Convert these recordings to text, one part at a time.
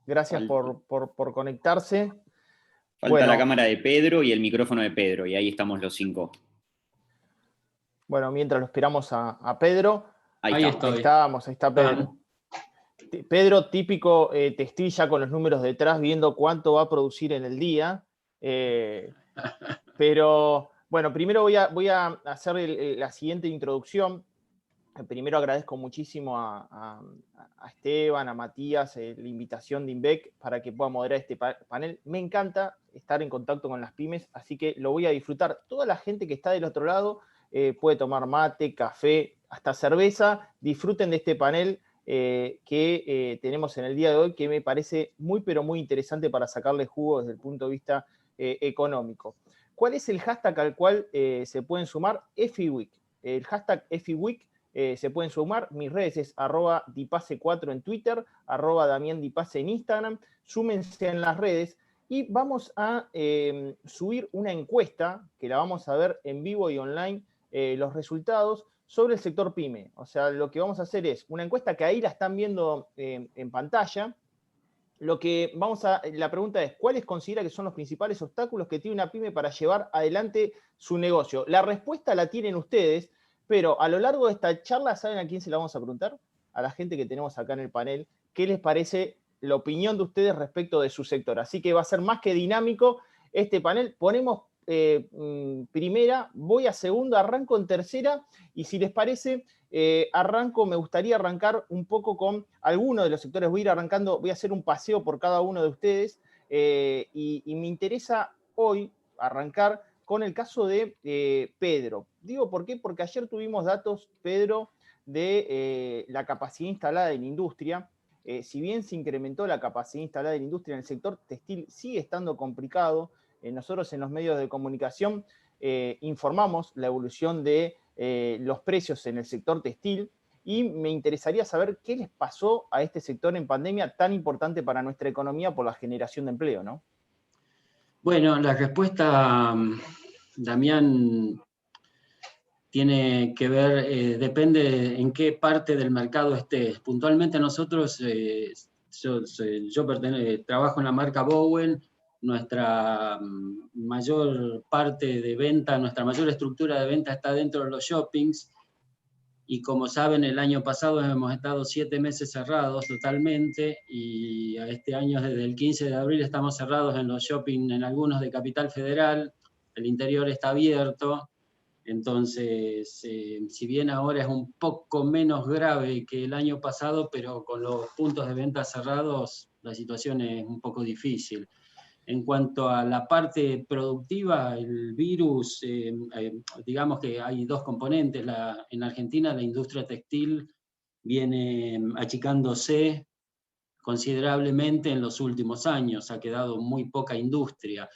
Gracias por conectarse. Falta la cámara de Pedro y el micrófono de Pedro, y ahí estamos los 5. Bueno, mientras lo esperamos a Pedro. Ahí está Pedro. Pedro, típico textil ya con los números detrás, viendo cuánto va a producir en el día. Pero bueno, primero voy a hacer la siguiente introducción. Primero agradezco muchísimo a Esteban, a Matías, la invitación de INVEC para que pueda moderar este panel. Me encanta estar en contacto con las pymes, así que lo voy a disfrutar. Toda la gente que está del otro lado puede tomar mate, café, hasta cerveza. Disfruten de este panel que tenemos en el día de hoy, que me parece muy, pero muy interesante para sacarle jugo desde el punto de vista económico. ¿Cuál es el hashtag al cual se pueden sumar? EFIWeek. El hashtag EFIWeek se pueden sumar. Mis redes es @dipase4 en Twitter, @damiandipase en Instagram. Súmense en las redes y vamos a subir una encuesta que la vamos a ver en vivo y online, los resultados sobre el sector pyme. O sea, lo que vamos a hacer es una encuesta que ahí la están viendo en pantalla. La pregunta es, ¿cuáles considera que son los principales obstáculos que tiene una pyme para llevar adelante su negocio? La respuesta la tienen ustedes, pero a lo largo de esta charla, ¿saben a quién se la vamos a preguntar? A la gente que tenemos acá en el panel. ¿Qué les parece la opinión de ustedes respecto de su sector? Así que va a ser más que dinámico este panel. Ponemos primera, voy a segunda, arranco en tercera, y si les parece, me gustaría arrancar un poco con algunos de los sectores. Voy a ir arrancando, voy a hacer un paseo por cada uno de ustedes, y me interesa hoy arrancar con el caso de Pedro. Digo, ¿por qué? Porque ayer tuvimos datos, Pedro, de la capacidad instalada en la industria. Si bien se incrementó la capacidad instalada en la industria, en el sector textil sigue estando complicado. Nosotros en los medios de comunicación informamos la evolución de los precios en el sector textil, y me interesaría saber qué les pasó a este sector en pandemia tan importante para nuestra economía por la generación de empleo, ¿no? Bueno, la respuesta, Damián, tiene que ver, depende en qué parte del mercado estés. Puntualmente nosotros, yo trabajo en la marca Bowen. Nuestra mayor parte de venta, nuestra mayor estructura de venta está dentro de los shoppings, y como saben, el año pasado hemos estado 7 meses cerrados totalmente, y a este año desde el 15 de abril estamos cerrados en los shopping, en algunos de Capital Federal. El interior está abierto. Entonces, si bien ahora es un poco menos grave que el año pasado, pero con los puntos de venta cerrados, la situación es un poco difícil. En cuanto a la parte productiva, el virus, digamos que hay dos componentes. En Argentina la industria textil viene achicándose considerablemente en los últimos años, ha quedado muy poca industria.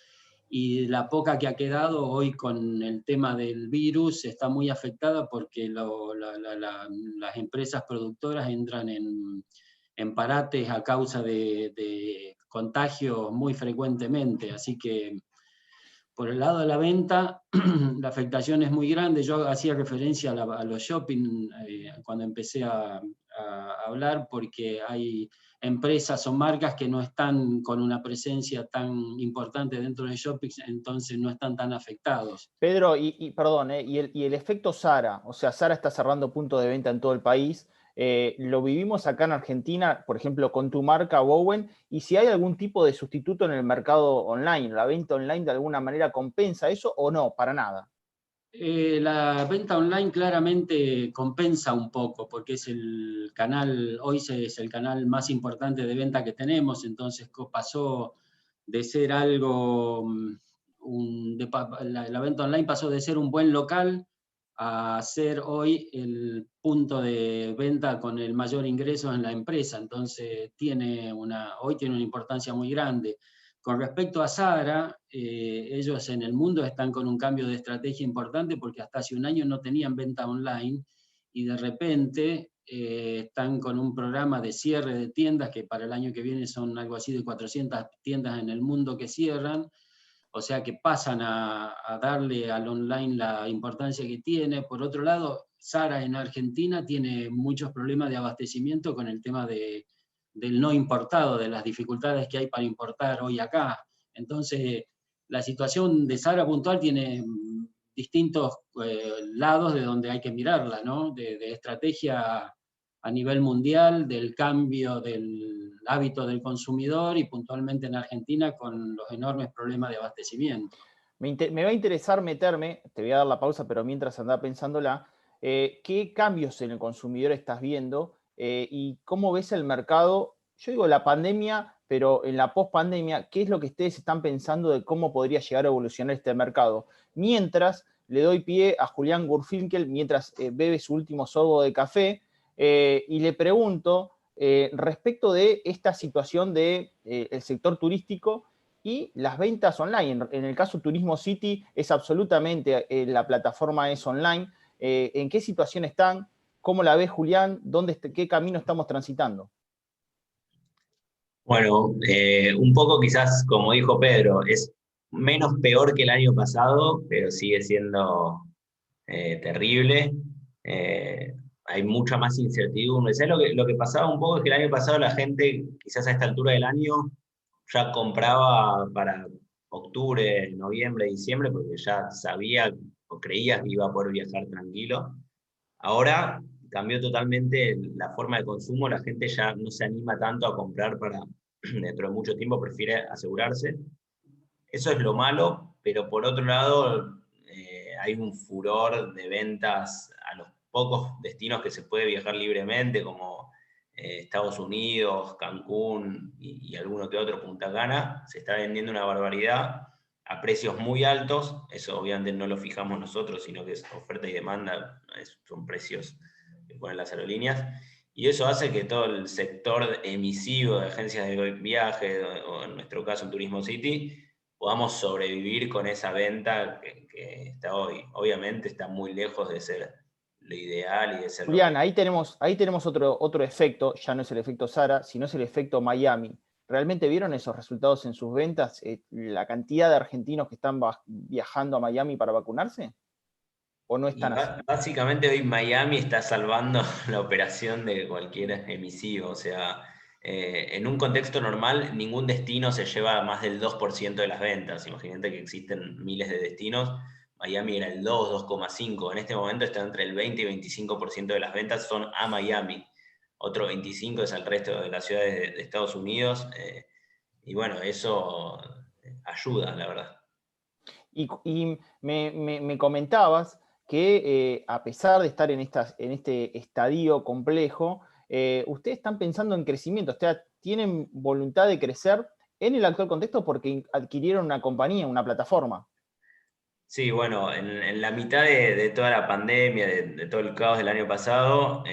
Y la poca que ha quedado hoy con el tema del virus está muy afectada porque las empresas productoras entran en parates a causa de contagios muy frecuentemente. Así que por el lado de la venta, la afectación es muy grande. Yo hacía referencia a los shopping cuando empecé a hablar, porque hay empresas o marcas que no están con una presencia tan importante dentro de shoppings, entonces no están tan afectados. Pedro, perdón, y el efecto Zara, o sea, Zara está cerrando puntos de venta en todo el país. Lo vivimos acá en Argentina, por ejemplo, con tu marca Bowen, y si hay algún tipo de sustituto en el mercado online, la venta online de alguna manera compensa eso o no, para nada. La venta online claramente compensa un poco, porque es el canal, hoy es el canal más importante de venta que tenemos. Entonces pasó de ser algo, la venta online pasó de ser un buen local a ser hoy el punto de venta con el mayor ingreso en la empresa. Entonces hoy tiene una importancia muy grande. Con respecto a Zara, ellos en el mundo están con un cambio de estrategia importante, porque hasta hace un año no tenían venta online, y de repente están con un programa de cierre de tiendas, que para el año que viene son algo así de 400 tiendas en el mundo que cierran. O sea que pasan a darle al online la importancia que tiene. Por otro lado, Zara en Argentina tiene muchos problemas de abastecimiento con el tema de del no importado, de las dificultades que hay para importar hoy acá. Entonces, la situación de Zara puntual tiene distintos lados de donde hay que mirarla, ¿no? De estrategia a nivel mundial, del cambio del hábito del consumidor y puntualmente en Argentina con los enormes problemas de abastecimiento. Me va a interesar meterme, te voy a dar la pausa, pero mientras andá pensándola, ¿qué cambios en el consumidor estás viendo y cómo ves el mercado? Yo digo la pandemia, pero en la post-pandemia, ¿qué es lo que ustedes están pensando de cómo podría llegar a evolucionar este mercado? Mientras le doy pie a Julián Gurfinkel, mientras bebe su último sorbo de café, y le pregunto respecto de esta situación del sector turístico y las ventas online. En el caso Turismo City es absolutamente, la plataforma es online. ¿En qué situación están? ¿Cómo la ves, Julián? ¿Qué camino estamos transitando? Bueno, un poco quizás, como dijo Pedro, es menos peor que el año pasado, pero sigue siendo terrible. Hay mucha más incertidumbre. ¿Sabes lo que pasaba un poco? Es que el año pasado la gente, quizás a esta altura del año, ya compraba para octubre, noviembre, diciembre, porque ya sabía o creía que iba a poder viajar tranquilo. Ahora cambió totalmente la forma de consumo, la gente ya no se anima tanto a comprar para dentro de mucho tiempo, prefiere asegurarse. Eso es lo malo, pero por otro lado hay un furor de ventas a los pocos destinos que se puede viajar libremente, como Estados Unidos, Cancún y alguno que otro, Punta Cana. Se está vendiendo una barbaridad a precios muy altos. Eso obviamente no lo fijamos nosotros, sino que es oferta y demanda, son precios que ponen las aerolíneas. Y eso hace que todo el sector emisivo de agencias de viaje, o en nuestro caso Turismo City, podamos sobrevivir con esa venta que está hoy. Obviamente está muy lejos de ser lo ideal y de ser Julián, lo que... ahí tenemos otro efecto, ya no es el efecto Zara, sino es el efecto Miami. ¿Realmente vieron esos resultados en sus ventas? ¿La cantidad de argentinos que están viajando a Miami para vacunarse? ¿O no Y están así? básicamente hoy Miami está salvando la operación de cualquier emisivo. O sea, en un contexto normal, ningún destino se lleva más del 2% de las ventas. Imagínate que existen miles de destinos. Miami era el 2,5. En este momento está entre el 20 y 25% de las ventas son a Miami. Otro 25% es al resto de las ciudades de Estados Unidos. Y bueno, eso ayuda, la verdad. Y me comentabas que a pesar de estar en este estadio complejo, ustedes están pensando en crecimiento, o sea, tienen voluntad de crecer en el actual contexto porque adquirieron una compañía, una plataforma. Sí, bueno, en la mitad de toda la pandemia, de todo el caos del año pasado,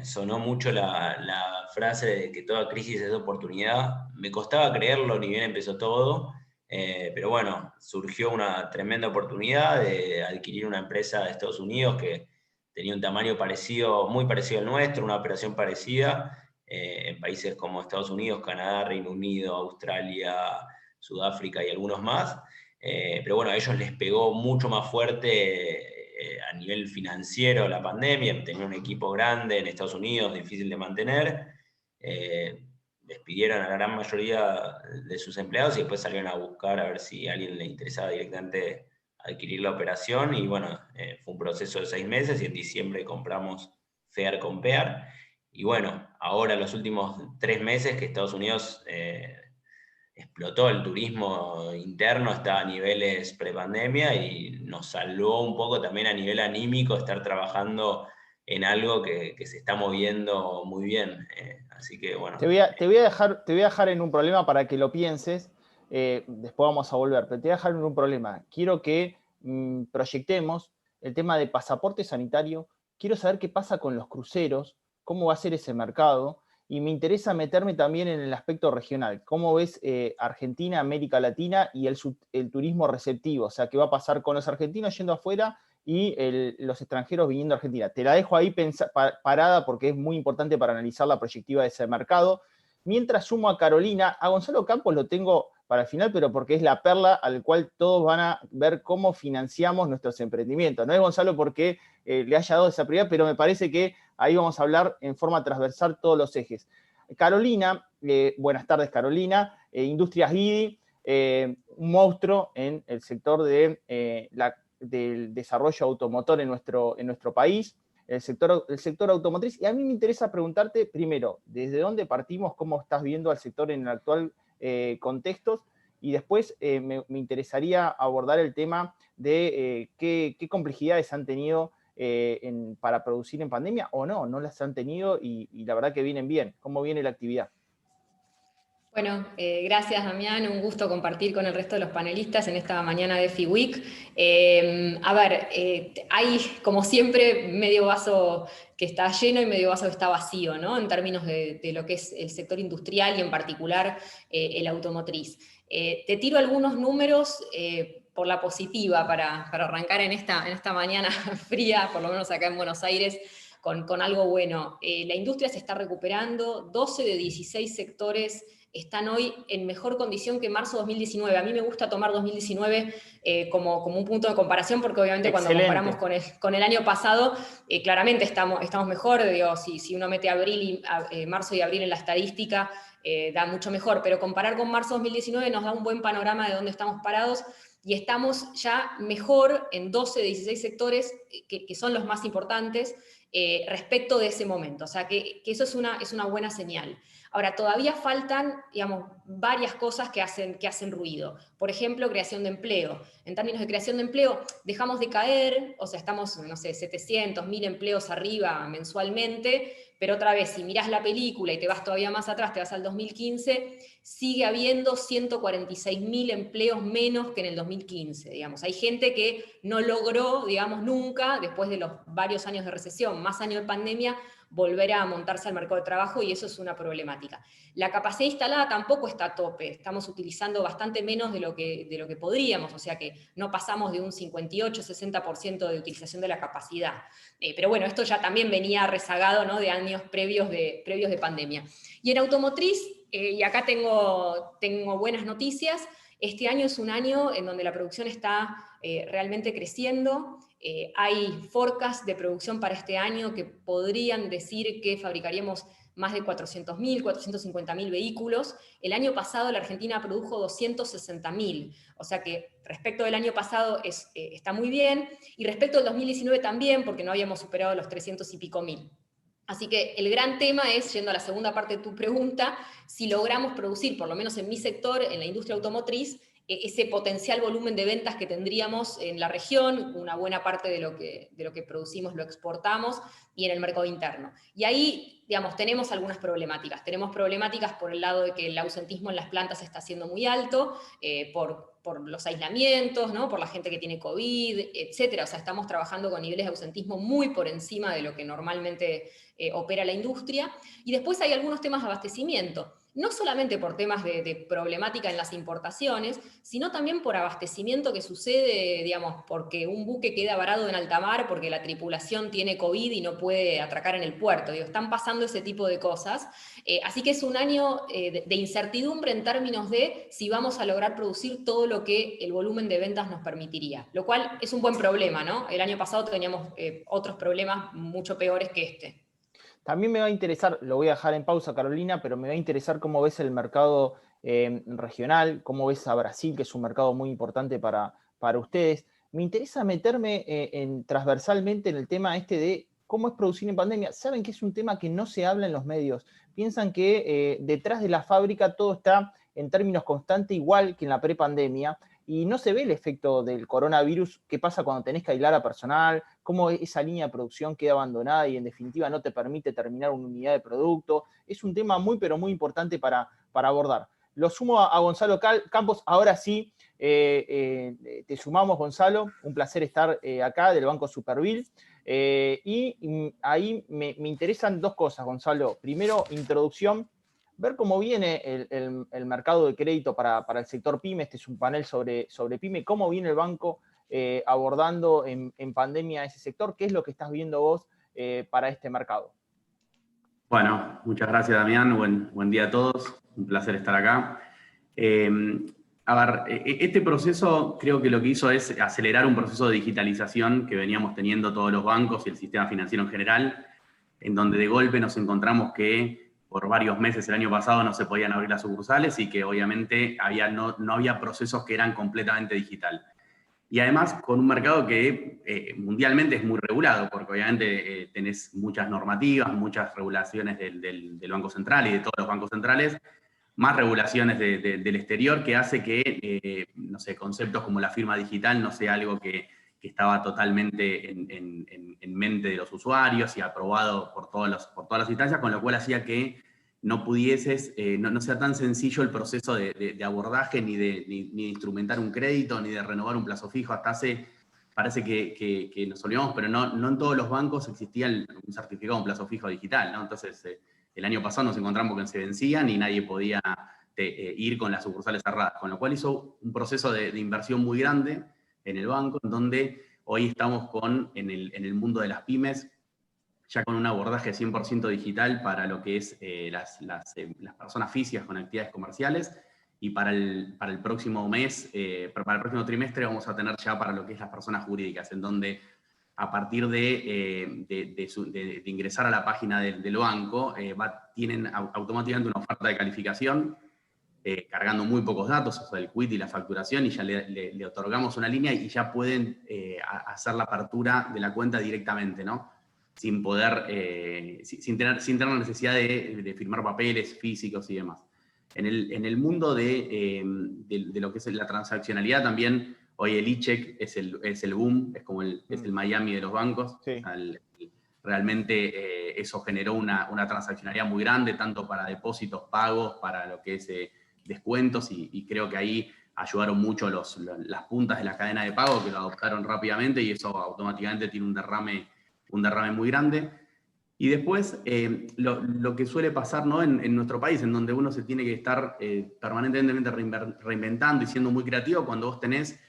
sonó mucho la frase de que toda crisis es oportunidad. Me costaba creerlo, ni bien empezó todo, pero bueno, surgió una tremenda oportunidad de adquirir una empresa de Estados Unidos que tenía un tamaño parecido, muy parecido al nuestro, una operación parecida, en países como Estados Unidos, Canadá, Reino Unido, Australia, Sudáfrica y algunos más. Pero bueno, a ellos les pegó mucho más fuerte a nivel financiero la pandemia, tenían un equipo grande en Estados Unidos, difícil de mantener, despidieron a la gran mayoría de sus empleados y después salieron a buscar a ver si a alguien le interesaba directamente adquirir la operación y bueno, fue un proceso de 6 meses y en diciembre compramos Fear Compare y bueno, ahora los últimos 3 meses que Estados Unidos explotó el turismo interno, está a niveles prepandemia y nos salvó un poco también a nivel anímico estar trabajando en algo que se está moviendo muy bien. Así que bueno. Te voy a dejar en un problema para que lo pienses, después vamos a volver, pero te voy a dejar en un problema. Quiero que proyectemos el tema de pasaporte sanitario, quiero saber qué pasa con los cruceros, cómo va a ser ese mercado, y me interesa meterme también en el aspecto regional. ¿Cómo ves Argentina, América Latina y el turismo receptivo? O sea, ¿qué va a pasar con los argentinos yendo afuera y los extranjeros viniendo a Argentina? Te la dejo ahí parada porque es muy importante para analizar la proyectiva de ese mercado. Mientras sumo a Carolina, a Gonzalo Campos lo tengo para el final, pero porque es la perla al cual todos van a ver cómo financiamos nuestros emprendimientos. No es Gonzalo porque le haya dado esa prioridad, pero me parece que ahí vamos a hablar en forma transversal todos los ejes. Carolina, buenas tardes Carolina, Industrias Guidi, un monstruo en el sector del desarrollo automotor en nuestro país, el sector automotriz. Y a mí me interesa preguntarte primero, ¿desde dónde partimos? ¿Cómo estás viendo al sector en el actual contexto? Y después me interesaría abordar el tema de qué complejidades han tenido para producir en pandemia o no las han tenido y la verdad que vienen bien. ¿Cómo viene la actividad? Bueno, gracias Damián, un gusto compartir con el resto de los panelistas en esta mañana de FI Week. Hay como siempre medio vaso que está lleno y medio vaso que está vacío, ¿no? En términos de lo que es el sector industrial y en particular el automotriz. Te tiro algunos números por la positiva para arrancar en esta mañana fría, por lo menos acá en Buenos Aires, con algo bueno. La industria se está recuperando, 12 de 16 sectores están hoy en mejor condición que marzo 2019. A mí me gusta tomar 2019 como un punto de comparación, porque obviamente cuando comparamos con el año pasado, claramente estamos mejor. Digo, si uno mete marzo y abril en la estadística, da mucho mejor, pero comparar con marzo 2019 nos da un buen panorama de dónde estamos parados, y estamos ya mejor en 12 de 16 sectores, que son los más importantes, respecto de ese momento. O sea, que eso es una buena señal. Ahora, todavía faltan, digamos, varias cosas que hacen ruido. Por ejemplo, creación de empleo. En términos de creación de empleo, dejamos de caer, o sea, estamos, no sé, 700, 1000 empleos arriba mensualmente, pero otra vez, si mirás la película y te vas todavía más atrás, te vas al 2015, sigue habiendo 146.000 empleos menos que en el 2015, digamos. Hay gente que no logró, digamos, nunca, después de los varios años de recesión, más años de pandemia, volver a montarse al mercado de trabajo, y eso es una problemática. La capacidad instalada tampoco está a tope, estamos utilizando bastante menos de lo que podríamos, o sea que no pasamos de un 58-60% de utilización de la capacidad. Pero bueno, esto ya también venía rezagado, ¿no?, de años previos de pandemia. Y en automotriz, y acá tengo buenas noticias, este año es un año en donde la producción está realmente creciendo. Hay forecasts de producción para este año que podrían decir que fabricaríamos más de 400.000, 450.000 vehículos. El año pasado la Argentina produjo 260.000, o sea que respecto del año pasado está muy bien, y respecto del 2019 también, porque no habíamos superado los 300 y pico mil. Así que el gran tema es, yendo a la segunda parte de tu pregunta, si logramos producir, por lo menos en mi sector, en la industria automotriz, ese potencial volumen de ventas que tendríamos en la región. Una buena parte de lo que producimos lo exportamos, y en el mercado interno. Y ahí, digamos, tenemos algunas problemáticas. Tenemos problemáticas por el lado de que el ausentismo en las plantas está siendo muy alto, por los aislamientos, ¿no?, por la gente que tiene COVID, etc. O sea, estamos trabajando con niveles de ausentismo muy por encima de lo que normalmente opera la industria. Y después hay algunos temas de abastecimiento. No solamente por temas de problemática en las importaciones, sino también por abastecimiento que sucede, digamos, porque un buque queda varado en alta mar porque la tripulación tiene COVID y no puede atracar en el puerto. Digo, están pasando ese tipo de cosas. Así que es un año de incertidumbre en términos de si vamos a lograr producir todo lo que el volumen de ventas nos permitiría. Lo cual es un buen problema, ¿no? El año pasado teníamos otros problemas mucho peores que este. También me va a interesar, lo voy a dejar en pausa, Carolina, pero me va a interesar cómo ves el mercado regional, cómo ves a Brasil, que es un mercado muy importante para ustedes. Me interesa meterme transversalmente en el tema de cómo es producir en pandemia. Saben que es un tema que no se habla en los medios. Piensan que detrás de la fábrica todo está en términos constantes, igual que en la prepandemia, y no se ve el efecto del coronavirus, qué pasa cuando tenés que aislar a personal, cómo esa línea de producción queda abandonada y en definitiva no te permite terminar una unidad de producto. Es un tema muy, pero muy importante para abordar. Lo sumo a Gonzalo Campos. Ahora sí, te sumamos, Gonzalo. Un placer estar acá del Banco Superville. Y ahí me interesan dos cosas, Gonzalo. Primero, introducción. Ver cómo viene el mercado de crédito para el sector PYME. Este es un panel sobre PYME. ¿Cómo viene el banco abordando en pandemia ese sector? ¿Qué es lo que estás viendo vos para este mercado? Bueno, muchas gracias, Damián. Buen día a todos. Un placer estar acá. A ver, este proceso creo que lo que hizo es acelerar un proceso de digitalización que veníamos teniendo todos los bancos y el sistema financiero en general, en donde de golpe nos encontramos que por varios meses el año pasado no se podían abrir las sucursales y que obviamente no había procesos que eran completamente digital. Y además con un mercado que mundialmente es muy regulado, porque obviamente tenés muchas normativas, muchas regulaciones del Banco Central y de todos los bancos centrales, más regulaciones del exterior, que hace que, no sé, conceptos como la firma digital no sea algo que estaba totalmente en mente de los usuarios y aprobado por todas las instancias, con lo cual hacía que no pudieses, no sea tan sencillo el proceso de abordaje, ni de instrumentar un crédito, ni de renovar un plazo fijo. Parece que nos olvidamos, pero no en todos los bancos existía un certificado, un plazo fijo digital, ¿no? Entonces, el año pasado nos encontramos que se vencían y nadie podía ir con las sucursales cerradas, con lo cual hizo un proceso de inversión muy grande en el banco, en donde hoy estamos en el mundo de las pymes, ya con un abordaje 100% digital para lo que es las personas físicas con actividades comerciales, y para el próximo mes, para el próximo trimestre vamos a tener ya para lo que es las personas jurídicas, en donde a partir de ingresar a la página del banco, tienen automáticamente una oferta de calificación, cargando muy pocos datos, o sea, el quit y la facturación, y ya le otorgamos una línea y ya pueden hacer la apertura de la cuenta directamente, ¿no? Sin tener necesidad de firmar papeles físicos y demás. En el mundo de lo que es la transaccionalidad también, hoy el e-check es el boom, es como es el Miami de los bancos. Sí. O sea, realmente eso generó una transaccionalidad muy grande, tanto para depósitos, pagos, para lo que es descuentos, y creo que ahí ayudaron mucho las puntas de la cadena de pago, que lo adoptaron rápidamente, y eso automáticamente tiene un derrame muy grande. Y después, lo que suele pasar, ¿no?, en nuestro país, en donde uno se tiene que estar permanentemente reinventando y siendo muy creativo, cuando vos tenés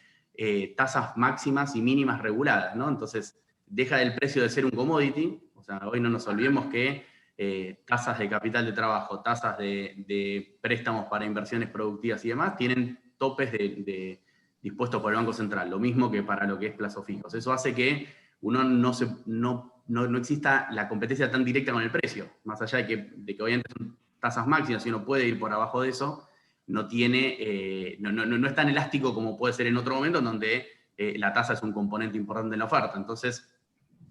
tasas máximas y mínimas reguladas, ¿no? Entonces, deja el precio de ser un commodity. O sea, hoy no nos olvidemos que tasas de capital de trabajo, tasas de préstamos para inversiones productivas y demás, tienen topes dispuestos por el Banco Central, lo mismo que para lo que es plazos fijos. Eso hace que uno no exista la competencia tan directa con el precio, más allá de que obviamente son tasas máximas y uno puede ir por abajo de eso, no es tan elástico como puede ser en otro momento, en donde la tasa es un componente importante en la oferta. Entonces,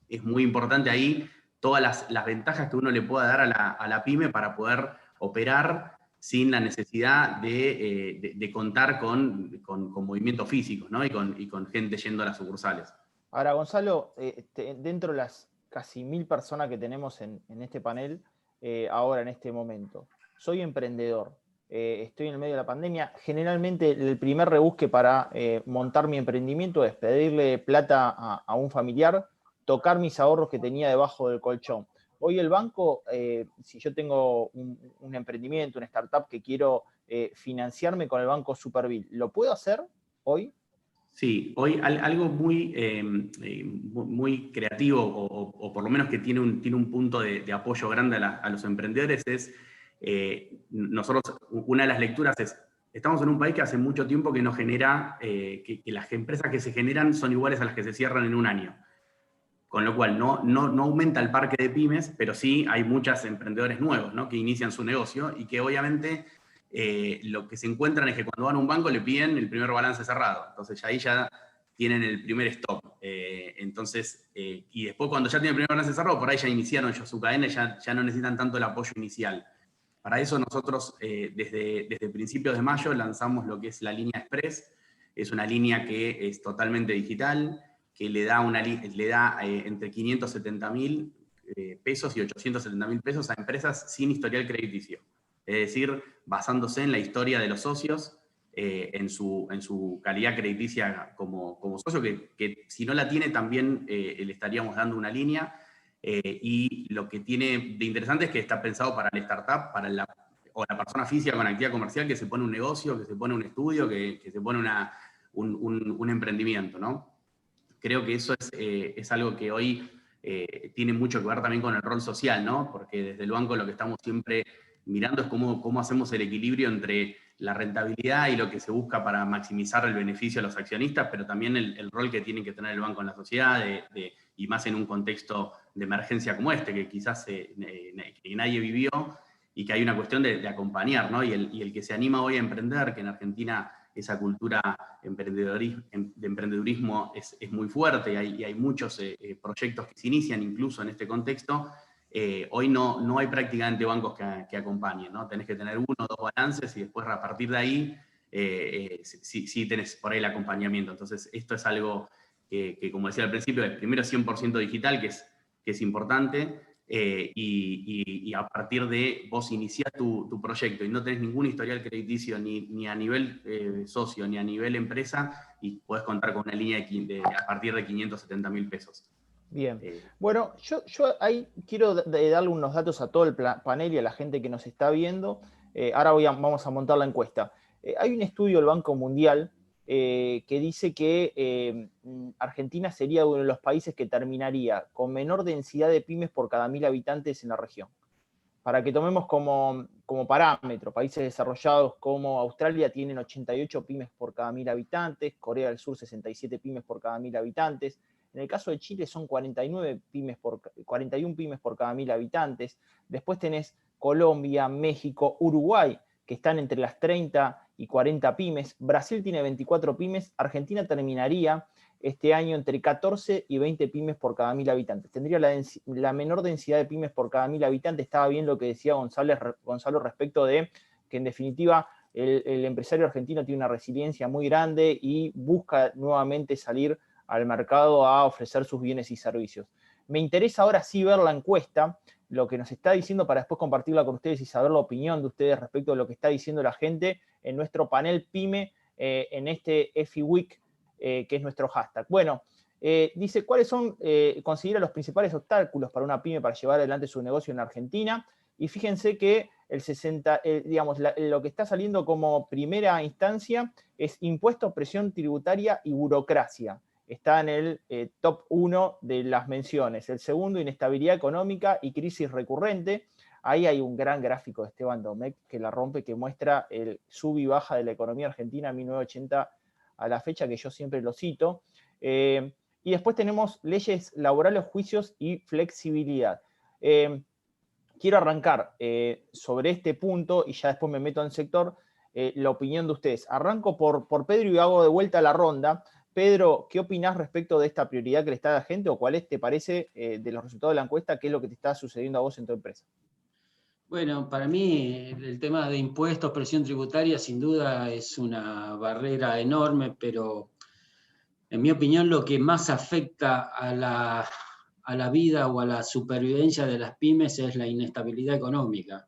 es muy importante ahí todas las ventajas que uno le pueda dar a la pyme para poder operar sin la necesidad de contar con movimientos físicos, ¿no? y con gente yendo a las sucursales. Ahora, Gonzalo, dentro de las casi 1000 personas que tenemos en este panel, ahora en este momento, soy emprendedor, estoy en el medio de la pandemia. Generalmente el primer rebusque para montar mi emprendimiento es pedirle plata a un familiar, tocar mis ahorros que tenía debajo del colchón. Hoy el banco, si yo tengo un emprendimiento, una startup que quiero financiarme con el banco Superville, ¿lo puedo hacer hoy? Sí, hoy algo muy creativo, o por lo menos que tiene un punto de apoyo grande a los emprendedores, es, nosotros, una de las lecturas es, estamos en un país que hace mucho tiempo que no genera, que las empresas que se generan son iguales a las que se cierran en un año. Con lo cual no aumenta el parque de pymes, pero sí hay muchos emprendedores nuevos, ¿no?, que inician su negocio y que obviamente lo que se encuentran es que cuando van a un banco le piden el primer balance cerrado. Entonces ahí ya tienen el primer stop. Y después cuando ya tienen el primer balance cerrado, por ahí ya iniciaron su cadena y ya no necesitan tanto el apoyo inicial. Para eso nosotros desde principios de mayo lanzamos lo que es la línea Express. Es una línea que es totalmente digital, que le da entre 570.000 pesos y 870.000 pesos a empresas sin historial crediticio. Es decir, basándose en la historia de los socios, en su calidad crediticia como socio, que si no la tiene también le estaríamos dando una línea. Y lo que tiene de interesante es que está pensado para la startup, o la persona física con actividad comercial que se pone un negocio, que se pone un estudio, que se pone un emprendimiento, ¿no? Creo que eso es algo que hoy tiene mucho que ver también con el rol social, ¿no? Porque desde el banco lo que estamos siempre mirando es cómo hacemos el equilibrio entre la rentabilidad y lo que se busca para maximizar el beneficio a los accionistas, pero también el rol que tiene que tener el banco en la sociedad, y más en un contexto de emergencia como este, que quizás que nadie vivió, que hay una cuestión de acompañar, ¿no? Y el que se anima hoy a emprender, que en Argentina esa cultura de emprendedurismo es muy fuerte y hay muchos proyectos que se inician incluso en este contexto. Hoy no hay prácticamente bancos que acompañen, ¿no? Tenés que tener 1 o 2 balances y después a partir de ahí sí tenés por ahí el acompañamiento. Entonces esto es algo que como decía al principio, es primero 100% digital, que es importante, y a partir de vos iniciás tu proyecto y no tenés ningún historial crediticio ni a nivel socio ni a nivel empresa, y podés contar con una línea a partir de 570.000 pesos. Bien. Bueno, yo ahí quiero darle unos datos a todo el panel y a la gente que nos está viendo. Ahora vamos a montar la encuesta. Hay un estudio del Banco Mundial que dice que Argentina sería uno de los países que terminaría con menor densidad de pymes por cada 1.000 habitantes en la región. Para que tomemos como parámetro, países desarrollados como Australia tienen 88 pymes por cada 1.000 habitantes, Corea del Sur 67 pymes por cada 1.000 habitantes, en el caso de Chile son 41 pymes por cada 1.000 habitantes, después tenés Colombia, México, Uruguay, que están entre las 30 y 40 pymes, Brasil tiene 24 pymes, Argentina terminaría este año entre 14 y 20 pymes por cada 1.000 habitantes. Tendría la menor densidad de pymes por cada 1.000 habitantes. Estaba bien lo que decía Gonzalo respecto de que en definitiva el empresario argentino tiene una resiliencia muy grande y busca nuevamente salir al mercado a ofrecer sus bienes y servicios. Me interesa ahora sí ver la encuesta, lo que nos está diciendo para después compartirla con ustedes y saber la opinión de ustedes respecto de lo que está diciendo la gente en nuestro panel PYME en este EFI Week, que es nuestro hashtag. Bueno, dice, ¿cuáles son, considera los principales obstáculos para una pyme para llevar adelante su negocio en Argentina? Y fíjense que lo que está saliendo como primera instancia es impuestos, presión tributaria y burocracia. Está en el top 1 de las menciones. El segundo, inestabilidad económica y crisis recurrente. Ahí hay un gran gráfico de Esteban Domecq que la rompe, que muestra el sub y baja de la economía argentina en 1980 a la fecha, que yo siempre lo cito. Y después tenemos leyes laborales, juicios y flexibilidad. Quiero arrancar sobre este punto y ya después me meto en el sector, la opinión de ustedes. Arranco por Pedro y hago de vuelta la ronda. Pedro, ¿qué opinás respecto de esta prioridad que le está a la gente o cuál te parece de los resultados de la encuesta, qué es lo que te está sucediendo a vos en tu empresa? Bueno, para mí el tema de impuestos, presión tributaria, sin duda es una barrera enorme, pero en mi opinión lo que más afecta a la vida o a la supervivencia de las pymes es la inestabilidad económica,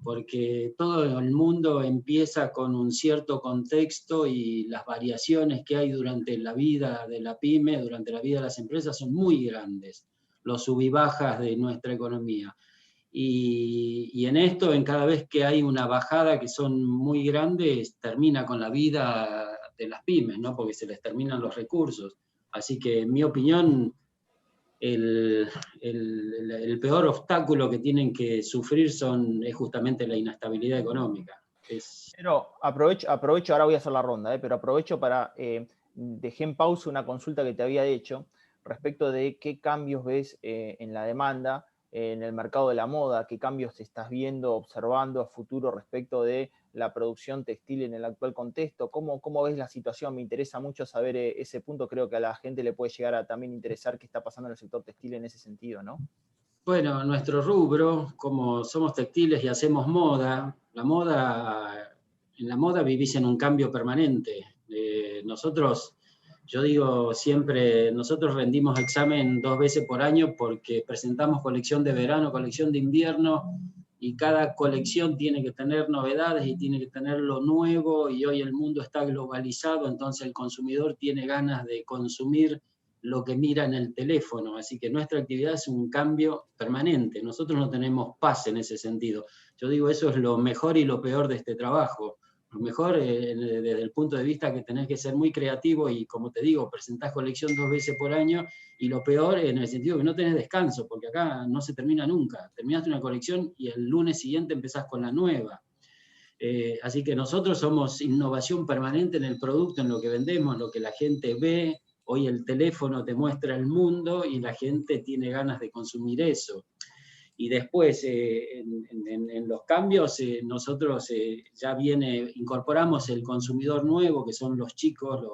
porque todo el mundo empieza con un cierto contexto y las variaciones que hay durante la vida de la pyme, durante la vida de las empresas son muy grandes, los sub y bajas de nuestra economía. Y en esto, en cada vez que hay una bajada que son muy grandes, termina con la vida de las pymes, ¿no? Porque se les terminan los recursos. Así que, en mi opinión, el peor obstáculo que tienen que sufrir es justamente la inestabilidad económica. Pero aprovecho, ahora voy a hacer la ronda, pero aprovecho para, dejé en pausa una consulta que te había hecho respecto de qué cambios ves en la demanda, en el mercado de la moda, qué cambios estás viendo, observando a futuro respecto de la producción textil en el actual contexto, cómo ves la situación. Me interesa mucho saber ese punto, creo que a la gente le puede llegar a también interesar qué está pasando en el sector textil en ese sentido, ¿no? Bueno, nuestro rubro, como somos textiles y hacemos moda, en la moda vivís en un cambio permanente. Yo digo siempre, nosotros rendimos examen 2 veces por año porque presentamos colección de verano, colección de invierno, y cada colección tiene que tener novedades y tiene que tener lo nuevo, y hoy el mundo está globalizado, entonces el consumidor tiene ganas de consumir lo que mira en el teléfono, así que nuestra actividad es un cambio permanente. Nosotros no tenemos paz en ese sentido. Yo digo, eso es lo mejor y lo peor de este trabajo. Lo mejor desde el punto de vista que tenés que ser muy creativo y, como te digo, presentás colección 2 veces por año, y lo peor en el sentido que no tenés descanso, porque acá no se termina nunca. Terminaste una colección y el lunes siguiente empezás con la nueva. Así que nosotros somos innovación permanente en el producto, en lo que vendemos, en lo que la gente ve. Hoy el teléfono te muestra el mundo y la gente tiene ganas de consumir eso. Y después, en los cambios, nosotros ya incorporamos el consumidor nuevo, que son los chicos,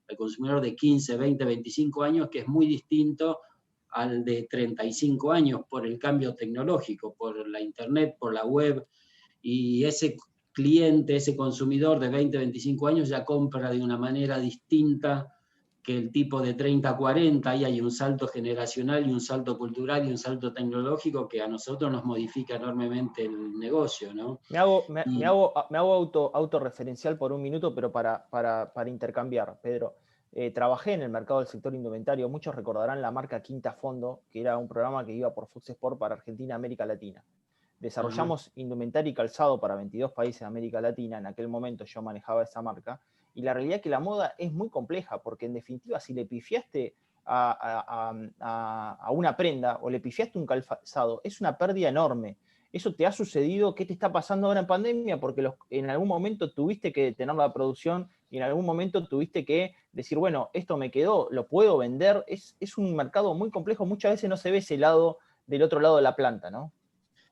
el consumidor de 15, 20, 25 años, que es muy distinto al de 35 años por el cambio tecnológico, por la internet, por la web, y ese cliente, ese consumidor de 20, 25 años ya compra de una manera distinta que el tipo de 30 a 40, ahí hay un salto generacional y un salto cultural y un salto tecnológico que a nosotros nos modifica enormemente el negocio, ¿no? Me hago autorreferencial por un minuto, pero para intercambiar, Pedro. Trabajé en el mercado del sector indumentario, muchos recordarán la marca Quinta Fondo, que era un programa que iba por Fox Sport para Argentina y América Latina. Desarrollamos indumentaria y calzado para 22 países de América Latina, en aquel momento yo manejaba esa marca, y la realidad es que la moda es muy compleja, porque en definitiva si le pifiaste a una prenda o le pifiaste un calzado, es una pérdida enorme. ¿Eso te ha sucedido? ¿Qué te está pasando ahora en pandemia? Porque en algún momento tuviste que detener la producción y en algún momento tuviste que decir, bueno, esto me quedó, lo puedo vender. Es un mercado muy complejo, muchas veces no se ve ese lado del otro lado de la planta, ¿no?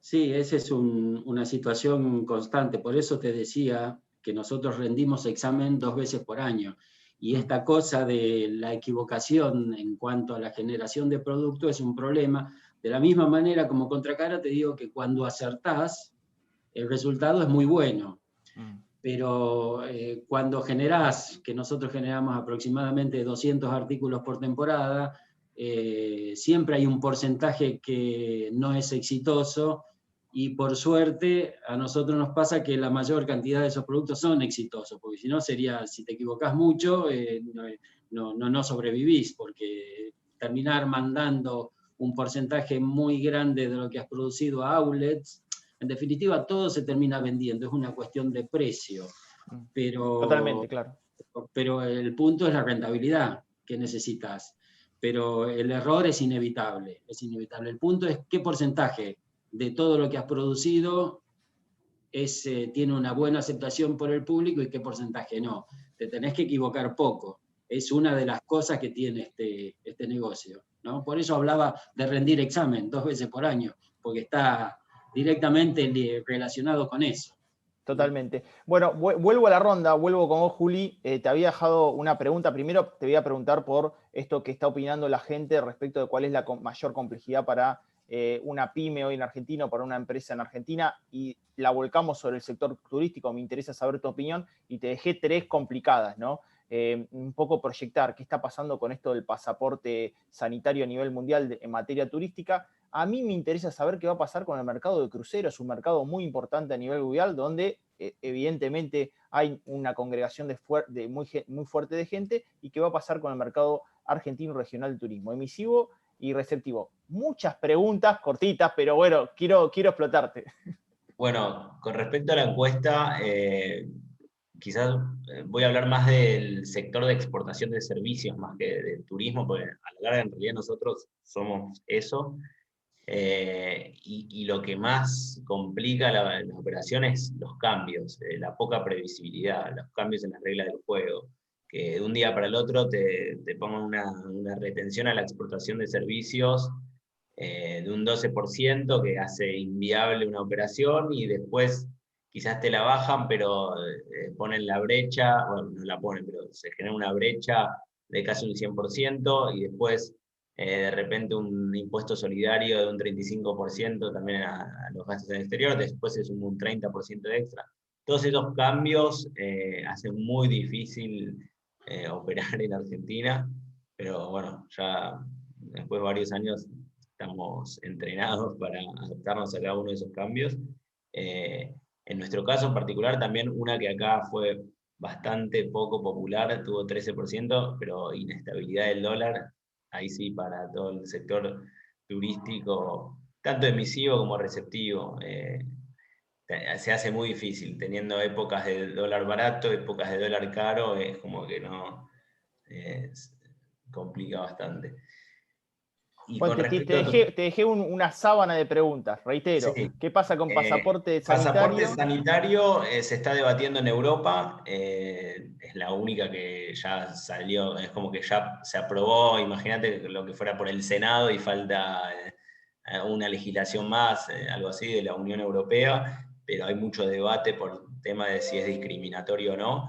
Sí, esa es una situación constante. Por eso te decía que nosotros rendimos examen 2 veces por año. Y esta cosa de la equivocación en cuanto a la generación de producto es un problema. De la misma manera, como contracara, te digo que cuando acertás, el resultado es muy bueno. Pero cuando generás, que nosotros generamos aproximadamente 200 artículos por temporada, siempre hay un porcentaje que no es exitoso, y por suerte a nosotros nos pasa que la mayor cantidad de esos productos son exitosos, porque si no sería, si te equivocás mucho, no sobrevivís, porque terminar mandando un porcentaje muy grande de lo que has producido a outlets, en definitiva todo se termina vendiendo, es una cuestión de precio. Pero, totalmente, claro. Pero el punto es la rentabilidad que necesitas. Pero el error es inevitable, es inevitable. El punto es qué porcentaje de todo lo que has producido tiene una buena aceptación por el público y qué porcentaje no. Te tenés que equivocar poco. Es una de las cosas que tiene este negocio, ¿no? Por eso hablaba de rendir examen 2 veces por año, porque está directamente relacionado con eso. Totalmente. Bueno, vuelvo a la ronda, vuelvo con vos, Juli. Te había dejado una pregunta. Primero te voy a preguntar por esto que está opinando la gente respecto de cuál es la mayor complejidad para una pyme hoy en Argentina o para una empresa en Argentina, y la volcamos sobre el sector turístico. Me interesa saber tu opinión y te dejé 3 complicadas, ¿no? Un poco proyectar qué está pasando con esto del pasaporte sanitario a nivel mundial en materia turística. A mí me interesa saber qué va a pasar con el mercado de cruceros, un mercado muy importante a nivel mundial, donde evidentemente hay una congregación muy fuerte de gente, y qué va a pasar con el mercado argentino regional de turismo, emisivo y receptivo. Muchas preguntas cortitas, pero bueno, quiero explotarte. Bueno, con respecto a la encuesta, quizás voy a hablar más del sector de exportación de servicios más que del turismo, porque a la larga en realidad nosotros somos eso. Y lo que más complica la operación es los cambios, la poca previsibilidad, los cambios en las reglas del juego, que de un día para el otro te pongan una retención a la exportación de servicios de un 12% que hace inviable una operación, y después quizás te la bajan, pero ponen la brecha, bueno, no la ponen, pero se genera una brecha de casi un 100%, y después de repente un impuesto solidario de un 35% también a los gastos en el exterior, después es un 30% extra. Todos esos cambios hacen muy difícil operar en Argentina, pero bueno, ya después de varios años estamos entrenados para adaptarnos a cada uno de esos cambios. En nuestro caso en particular, también una que acá fue bastante poco popular, tuvo 13%, pero inestabilidad del dólar, ahí sí para todo el sector turístico, tanto emisivo como receptivo, se hace muy difícil, teniendo épocas de dólar barato, épocas de dólar caro, es como que no, complica bastante. Y Bueno, con respecto te dejé una sábana de preguntas, reitero. Sí. ¿Qué pasa con pasaporte sanitario? Pasaporte sanitario se está debatiendo en Europa, es la única que ya salió, es como que ya se aprobó, imagínate lo que fuera por el Senado y falta una legislación más, algo así, de la Unión Europea, pero hay mucho debate por el tema de si es discriminatorio o no.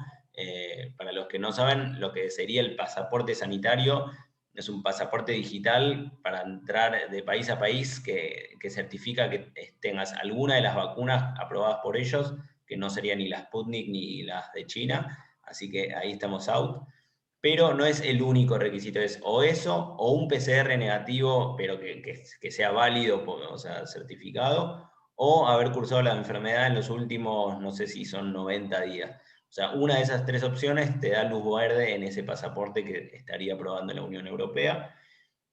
Para los que no saben, lo que sería el pasaporte sanitario es un pasaporte digital para entrar de país a país que certifica que tengas alguna de las vacunas aprobadas por ellos, que no serían ni las Sputnik ni las de China, así que ahí estamos out. Pero no es el único requisito, es o eso, o un PCR negativo, pero que sea válido, o sea, certificado, o haber cursado la enfermedad en los últimos, no sé si son 90 días. O sea, una de esas 3 opciones te da luz verde en ese pasaporte que estaría aprobando la Unión Europea.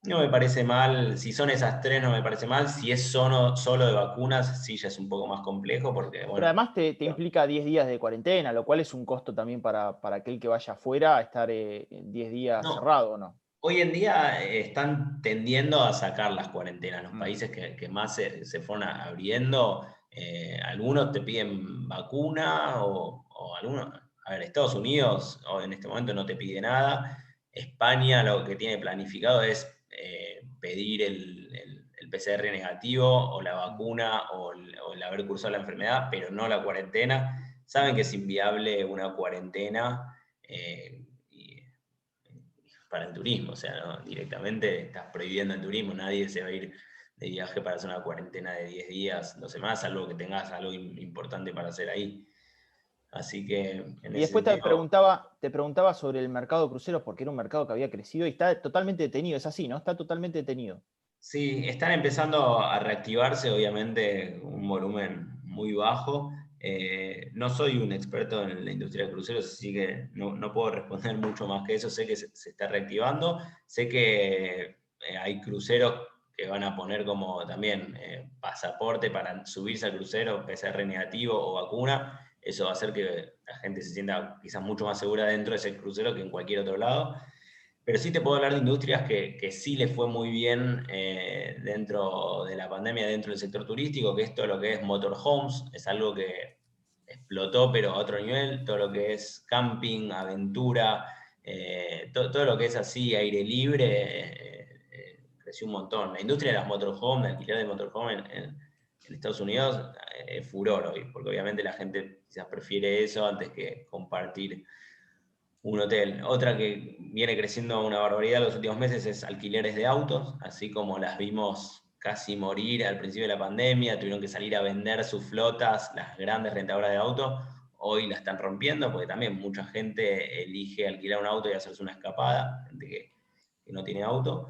No me parece mal, si son esas 3 no me parece mal, si es solo de vacunas, sí ya es un poco más complejo, porque bueno... Pero además te implica 10 días de cuarentena, lo cual es un costo también para aquel que vaya afuera a estar 10 días cerrado, ¿o no? Hoy en día están tendiendo a sacar las cuarentenas. Los países que más se fueron abriendo, algunos te piden vacuna o algunos... A ver, Estados Unidos en este momento no te pide nada. España lo que tiene planificado es pedir el PCR negativo o la vacuna o el haber cursado la enfermedad, pero no la cuarentena. Saben que es inviable una cuarentena para el turismo, o sea, ¿no? Directamente estás prohibiendo el turismo, nadie se va a ir de viaje para hacer una cuarentena de 10 días, 12 más, salvo que tengas algo importante para hacer ahí. Así que en y después ese sentido, te preguntaba sobre el mercado de cruceros, porque era un mercado que había crecido y está totalmente detenido, es así, ¿no? Está totalmente detenido. sí, están empezando a reactivarse, obviamente, un volumen muy bajo. No soy un experto en la industria de cruceros, así que no puedo responder mucho más que eso. Sé que se está reactivando, sé que hay cruceros que van a poner como también pasaporte para subirse al crucero, PCR negativo o vacuna. Eso va a hacer que la gente se sienta quizás mucho más segura dentro de ese crucero que en cualquier otro lado. Pero sí te puedo hablar de industrias que sí les fue muy bien dentro de la pandemia, dentro del sector turístico, que es todo lo que es motorhomes, es algo que explotó, pero a otro nivel, todo lo que es camping, aventura, todo lo que es así, aire libre, creció un montón. La industria de las motorhomes, de alquiler de motorhome en Estados Unidos, es furor hoy, porque obviamente la gente quizás prefiere eso antes que compartir un hotel. Otra que viene creciendo una barbaridad en los últimos meses es alquileres de autos, así como las vimos casi morir al principio de la pandemia, tuvieron que salir a vender sus flotas, las grandes rentadoras de autos, hoy la están rompiendo porque también mucha gente elige alquilar un auto y hacerse una escapada, gente que no tiene auto.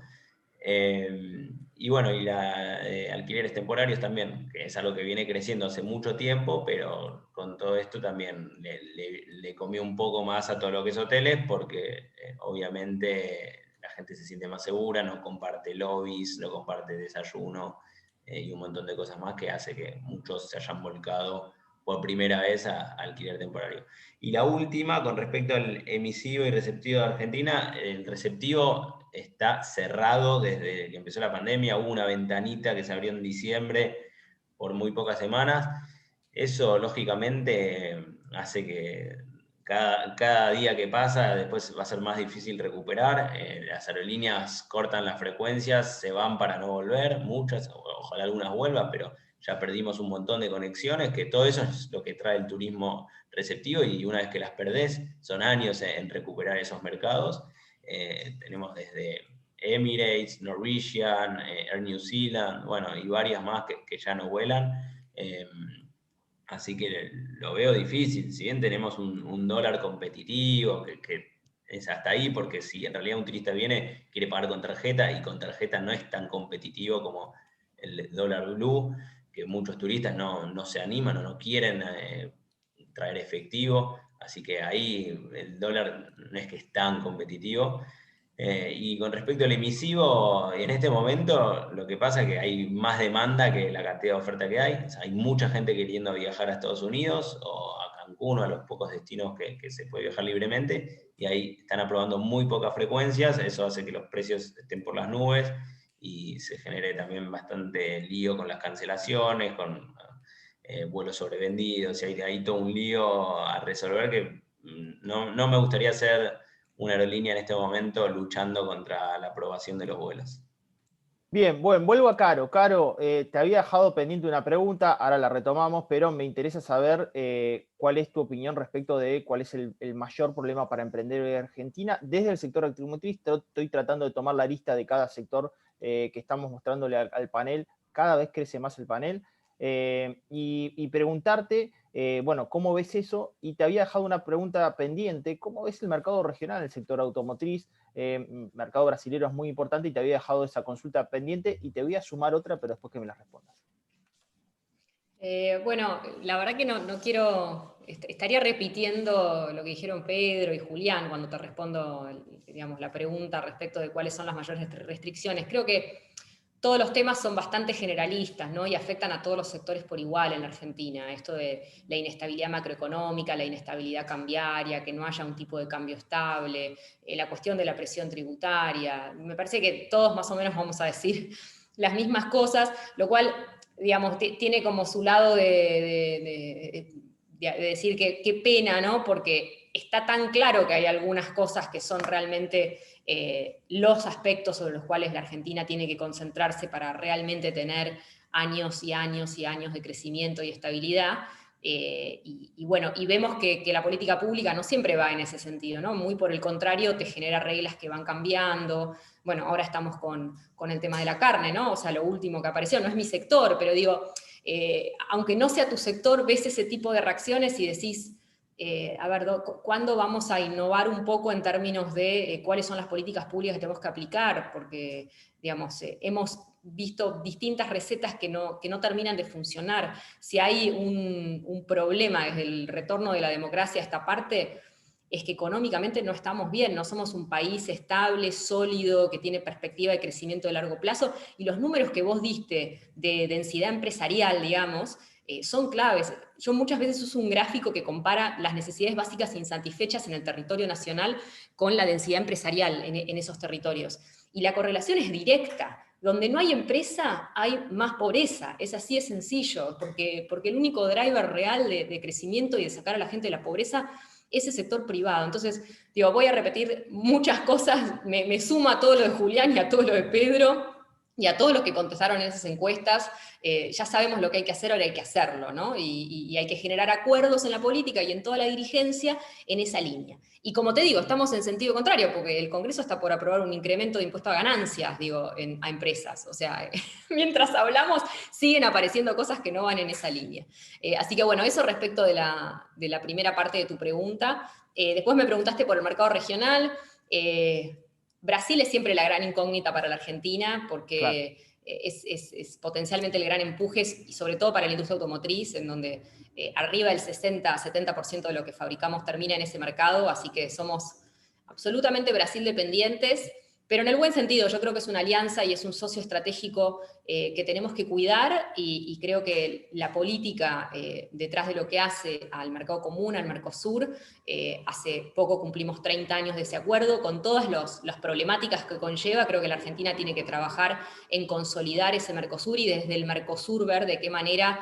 Y bueno, y alquileres temporarios también, que es algo que viene creciendo hace mucho tiempo, pero con todo esto también le comió un poco más a todo lo que es hoteles, porque obviamente la gente se siente más segura, no comparte lobbies, no comparte desayuno y un montón de cosas más que hace que muchos se hayan volcado por primera vez a alquiler temporario. Y la última, con respecto al emisivo y receptivo de Argentina, el receptivo está cerrado desde que empezó la pandemia, hubo una ventanita que se abrió en diciembre por muy pocas semanas. Eso, lógicamente, hace que cada día que pasa después va a ser más difícil recuperar. Las aerolíneas cortan las frecuencias, se van para no volver, muchas, ojalá algunas vuelvan, pero ya perdimos un montón de conexiones, que todo eso es lo que trae el turismo receptivo, y una vez que las perdés, son años en recuperar esos mercados. Tenemos desde Emirates, Norwegian, Air New Zealand, bueno, y varias más que ya no vuelan. Así que lo veo difícil, si bien tenemos un dólar competitivo, que es hasta ahí, porque si en realidad un turista viene, quiere pagar con tarjeta, y con tarjeta no es tan competitivo como el dólar blue, que muchos turistas no se animan o no quieren traer efectivo, así que ahí el dólar no es que es tan competitivo. Y con respecto al emisivo, en este momento lo que pasa es que hay más demanda que la cantidad de oferta que hay. O sea, hay mucha gente queriendo viajar a Estados Unidos o a Cancún o a los pocos destinos que se puede viajar libremente, y ahí están aprobando muy pocas frecuencias. Eso hace que los precios estén por las nubes y se genere también bastante lío con las cancelaciones, con vuelos sobrevendidos, y hay todo un lío a resolver que no me gustaría ser una aerolínea en este momento luchando contra la aprobación de los vuelos. Bien, bueno, vuelvo a Caro. Caro, te había dejado pendiente una pregunta, ahora la retomamos, pero me interesa saber cuál es tu opinión respecto de cuál es el mayor problema para emprender en Argentina. Desde el sector automotriz estoy tratando de tomar la lista de cada sector que estamos mostrándole al panel. Cada vez crece más el panel. Y preguntarte, bueno, ¿cómo ves eso? Y te había dejado una pregunta pendiente. ¿Cómo ves el mercado regional en el sector automotriz? Mercado brasilero es muy importante y te había dejado esa consulta pendiente y te voy a sumar otra, pero después que me la respondas. Bueno, la verdad que no quiero, estaría repitiendo lo que dijeron Pedro y Julián cuando te respondo, digamos, la pregunta respecto de cuáles son las mayores restricciones. Creo que todos los temas son bastante generalistas, ¿no? Y afectan a todos los sectores por igual en la Argentina. Esto de la inestabilidad macroeconómica, la inestabilidad cambiaria, que no haya un tipo de cambio estable, la cuestión de la presión tributaria. Me parece que todos más o menos vamos a decir las mismas cosas, lo cual, digamos, tiene como su lado de decir que qué pena, ¿no? Porque está tan claro que hay algunas cosas que son realmente los aspectos sobre los cuales la Argentina tiene que concentrarse para realmente tener años y años y años de crecimiento y estabilidad. Y bueno, y vemos que la política pública no siempre va en ese sentido, ¿no? Muy por el contrario, te genera reglas que van cambiando. Bueno, ahora estamos con el tema de la carne, ¿no? O sea, lo último que apareció, no es mi sector, pero digo, aunque no sea tu sector, ves ese tipo de reacciones y decís, a ver, ¿cuándo vamos a innovar un poco en términos de cuáles son las políticas públicas que tenemos que aplicar? Porque, digamos, hemos visto distintas recetas que no terminan de funcionar. Si hay un problema desde el retorno de la democracia a esta parte, es que económicamente no estamos bien, no somos un país estable, sólido, que tiene perspectiva de crecimiento de largo plazo, y los números que vos diste de densidad empresarial, digamos, son claves. Yo muchas veces uso un gráfico que compara las necesidades básicas insatisfechas en el territorio nacional con la densidad empresarial en esos territorios. Y la correlación es directa. Donde no hay empresa, hay más pobreza. Es así de sencillo, porque el único driver real de crecimiento y de sacar a la gente de la pobreza es el sector privado. Entonces, digo, voy a repetir muchas cosas, me sumo a todo lo de Julián y a todo lo de Pedro, y a todos los que contestaron en esas encuestas. Ya sabemos lo que hay que hacer, ahora hay que hacerlo, ¿no? Y hay que generar acuerdos en la política y en toda la dirigencia en esa línea. Y como te digo, estamos en sentido contrario, porque el Congreso está por aprobar un incremento de impuesto a ganancias, digo, a empresas. O sea, mientras hablamos, siguen apareciendo cosas que no van en esa línea. Así que bueno, eso respecto de la primera parte de tu pregunta. Después me preguntaste por el mercado regional. Brasil es siempre la gran incógnita para la Argentina, porque claro, es potencialmente el gran empuje, y sobre todo para la industria automotriz, en donde arriba del 60-70% de lo que fabricamos termina en ese mercado, así que somos absolutamente Brasil dependientes, pero en el buen sentido. Yo creo que es una alianza y es un socio estratégico que tenemos que cuidar, y creo que la política detrás de lo que hace al mercado común, al Mercosur, hace poco cumplimos 30 años de ese acuerdo, con todas las problemáticas que conlleva. Creo que la Argentina tiene que trabajar en consolidar ese Mercosur, y desde el Mercosur ver de qué manera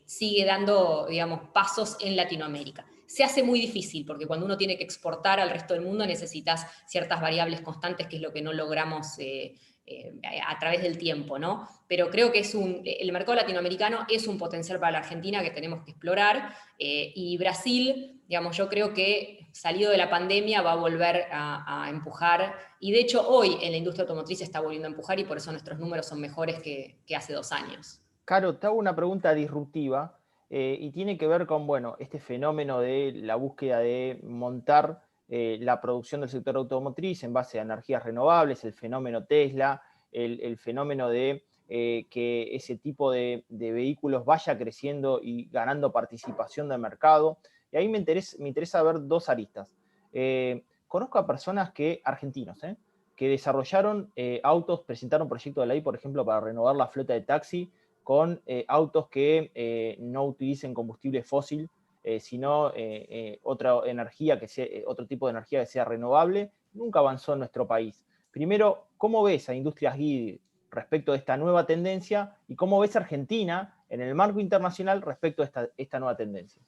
sigue dando, digamos, pasos en Latinoamérica. Se hace muy difícil, porque cuando uno tiene que exportar al resto del mundo necesitas ciertas variables constantes, que es lo que no logramos a través del tiempo, ¿no? Pero creo que el mercado latinoamericano es un potencial para la Argentina que tenemos que explorar, y Brasil, digamos, yo creo que salido de la pandemia va a volver a empujar, y de hecho hoy en la industria automotriz está volviendo a empujar, y por eso nuestros números son mejores que hace 2 años. Caro, te hago una pregunta disruptiva y tiene que ver con, bueno, este fenómeno de la búsqueda de montar la producción del sector automotriz en base a energías renovables, el fenómeno Tesla, el fenómeno de que ese tipo de vehículos vaya creciendo y ganando participación del mercado. Y ahí me interesa ver dos aristas. Conozco a personas argentinos, que desarrollaron autos, presentaron proyectos de ley, por ejemplo, para renovar la flota de taxi con autos que no utilicen combustible fósil, sino otra energía otro tipo de energía que sea renovable. Nunca avanzó en nuestro país. Primero, ¿cómo ves a Industrias Guidi respecto de esta nueva tendencia? ¿Y cómo ves a Argentina en el marco internacional respecto a esta nueva tendencia?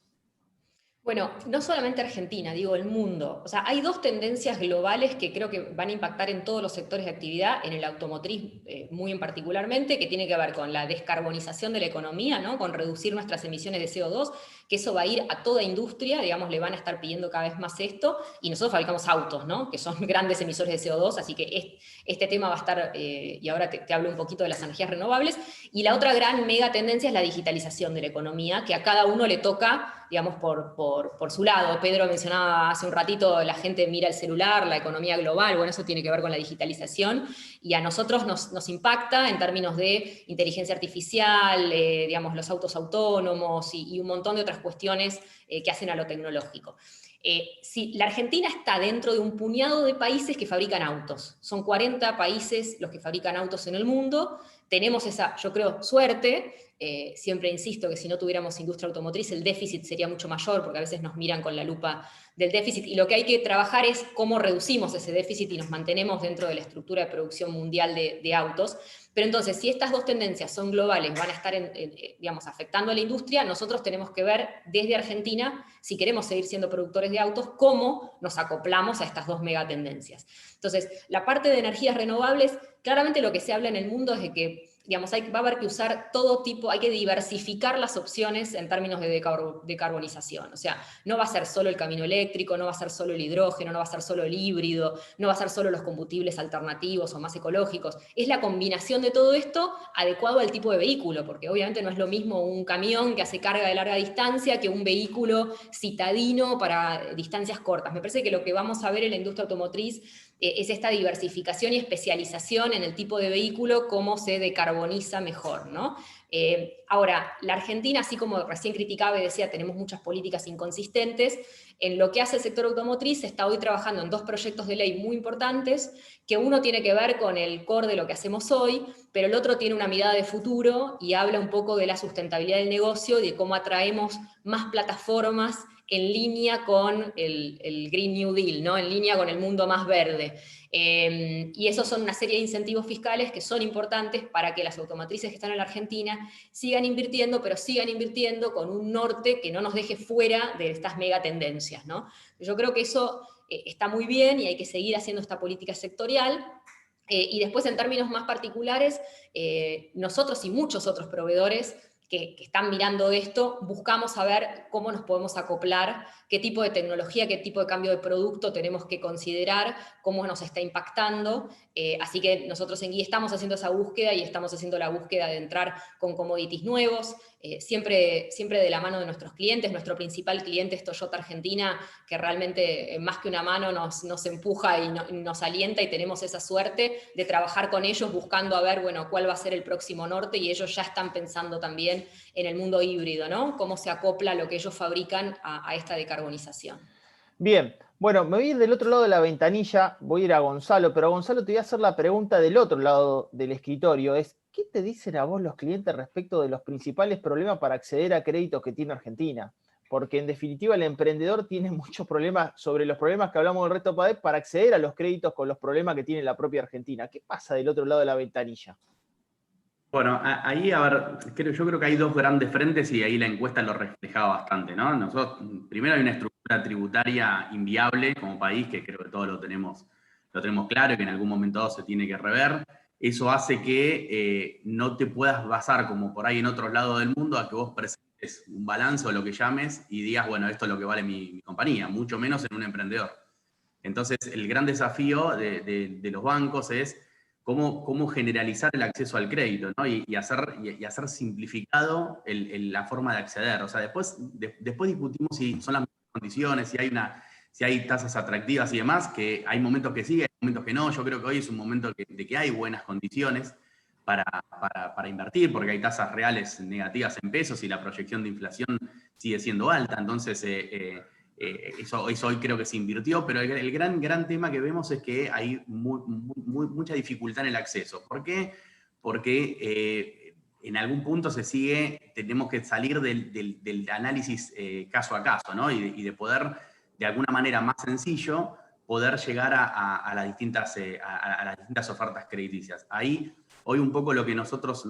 Bueno, no solamente Argentina, digo el mundo. O sea, hay dos tendencias globales que creo que van a impactar en todos los sectores de actividad, en el automotriz muy en particularmente, que tiene que ver con la descarbonización de la economía, ¿no? Con reducir nuestras emisiones de CO2, que eso va a ir a toda industria, digamos, le van a estar pidiendo cada vez más esto, y nosotros fabricamos autos, ¿no? Que son grandes emisores de CO2, así que este tema va a estar, y ahora te hablo un poquito de las energías renovables, y la otra gran mega tendencia es la digitalización de la economía, que a cada uno le toca, digamos, por su lado. Pedro mencionaba hace un ratito, la gente mira el celular, la economía global, bueno, eso tiene que ver con la digitalización, y a nosotros nos impacta en términos de inteligencia artificial, digamos, los autos autónomos y un montón de otras cuestiones que hacen a lo tecnológico. Sí, la Argentina está dentro de un puñado de países que fabrican autos. Son 40 países los que fabrican autos en el mundo. Tenemos esa, yo creo, suerte. Siempre insisto que si no tuviéramos industria automotriz el déficit sería mucho mayor, porque a veces nos miran con la lupa del déficit, y lo que hay que trabajar es cómo reducimos ese déficit y nos mantenemos dentro de la estructura de producción mundial de autos. Pero entonces, si estas dos tendencias son globales, van a estar digamos, afectando a la industria, nosotros tenemos que ver desde Argentina, si queremos seguir siendo productores de autos, cómo nos acoplamos a estas dos megatendencias. Entonces, la parte de energías renovables, claramente lo que se habla en el mundo es de que, digamos, va a haber que usar todo tipo, hay que diversificar las opciones en términos de decarbonización. O sea, no va a ser solo el camino eléctrico, no va a ser solo el hidrógeno, no va a ser solo el híbrido, no va a ser solo los combustibles alternativos o más ecológicos. Es la combinación de todo esto adecuado al tipo de vehículo, porque obviamente no es lo mismo un camión que hace carga de larga distancia que un vehículo citadino para distancias cortas. Me parece que lo que vamos a ver en la industria automotriz es esta diversificación y especialización en el tipo de vehículo, cómo se decarboniza mejor, ¿no? Ahora, la Argentina, así como recién criticaba y decía, tenemos muchas políticas inconsistentes, en lo que hace el sector automotriz está hoy trabajando en dos proyectos de ley muy importantes, que uno tiene que ver con el core de lo que hacemos hoy, pero el otro tiene una mirada de futuro y habla un poco de la sustentabilidad del negocio, de cómo atraemos más plataformas en línea con el Green New Deal, ¿no? En línea con el mundo más verde. Y esos son una serie de incentivos fiscales que son importantes para que las automotrices que están en la Argentina sigan invirtiendo, pero sigan invirtiendo con un norte que no nos deje fuera de estas megatendencias, ¿no? Yo creo que eso está muy bien y hay que seguir haciendo esta política sectorial. Y después, en términos más particulares, nosotros y muchos otros proveedores que están mirando esto, buscamos saber cómo nos podemos acoplar, qué tipo de tecnología, qué tipo de cambio de producto tenemos que considerar, cómo nos está impactando. Así que nosotros en GUI estamos haciendo esa búsqueda y estamos haciendo la búsqueda de entrar con commodities nuevos, siempre de la mano de nuestros clientes. Nuestro principal cliente es Toyota Argentina, que realmente más que una mano nos empuja y nos alienta, y tenemos esa suerte de trabajar con ellos buscando a ver, bueno, cuál va a ser el próximo norte, y ellos ya están pensando también en el mundo híbrido, ¿no? Cómo se acopla lo que ellos fabrican a esta decarbonización. Bien, bueno, me voy a ir del otro lado de la ventanilla, voy a ir a Gonzalo, pero a Gonzalo te voy a hacer la pregunta del otro lado del escritorio, es, ¿qué te dicen a vos los clientes respecto de los principales problemas para acceder a créditos que tiene Argentina? Porque en definitiva el emprendedor tiene muchos problemas sobre los problemas que hablamos del resto PADEP para acceder a los créditos con los problemas que tiene la propia Argentina. ¿Qué pasa del otro lado de la ventanilla? Bueno, ahí, a ver, yo creo que hay dos grandes frentes y ahí la encuesta lo reflejaba bastante, ¿no? Nosotros, primero hay una estructura tributaria inviable como país, que creo que todos lo tenemos claro y que en algún momento dado se tiene que rever. Eso hace que no te puedas basar, como por ahí en otros lados del mundo, a que vos presentes un balance o lo que llames y digas, bueno, esto es lo que vale mi compañía, mucho menos en un emprendedor. Entonces, el gran desafío de los bancos es cómo generalizar el acceso al crédito, ¿no? y hacer simplificado la forma de acceder. O sea, después discutimos si son las mismas condiciones, si hay tasas atractivas y demás, que hay momentos que sí, hay momentos que no. Yo creo que hoy es un momento de que hay buenas condiciones para invertir, porque hay tasas reales negativas en pesos y la proyección de inflación sigue siendo alta. Entonces, eso hoy creo que se invirtió, pero el gran tema que vemos es que hay mucha dificultad en el acceso. ¿Por qué? Porque en algún punto tenemos que salir del análisis caso a caso, ¿no? Y de poder, de alguna manera más sencillo, poder llegar a las distintas ofertas crediticias. Ahí, hoy un poco lo que nosotros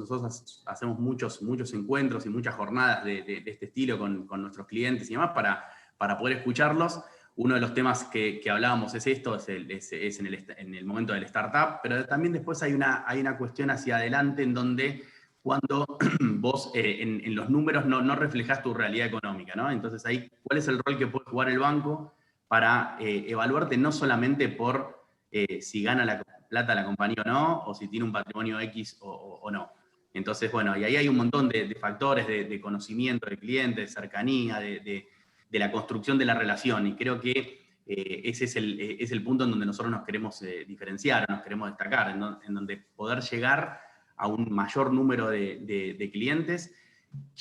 hacemos muchos encuentros y muchas jornadas de este estilo con nuestros clientes y demás para para poder escucharlos. Uno de los temas que hablábamos es esto, es en el momento del startup, pero también después hay una cuestión hacia adelante en donde cuando vos en los números no reflejás tu realidad económica, ¿no? Entonces ahí, ¿cuál es el rol que puede jugar el banco para evaluarte no solamente por si gana la plata la compañía o no, o si tiene un patrimonio X o no? Entonces, bueno, y ahí hay un montón de factores de conocimiento de cliente, de cercanía, de la construcción de la relación, y creo que ese es el punto en donde nosotros nos queremos diferenciar, nos queremos destacar, en donde poder llegar a un mayor número de clientes,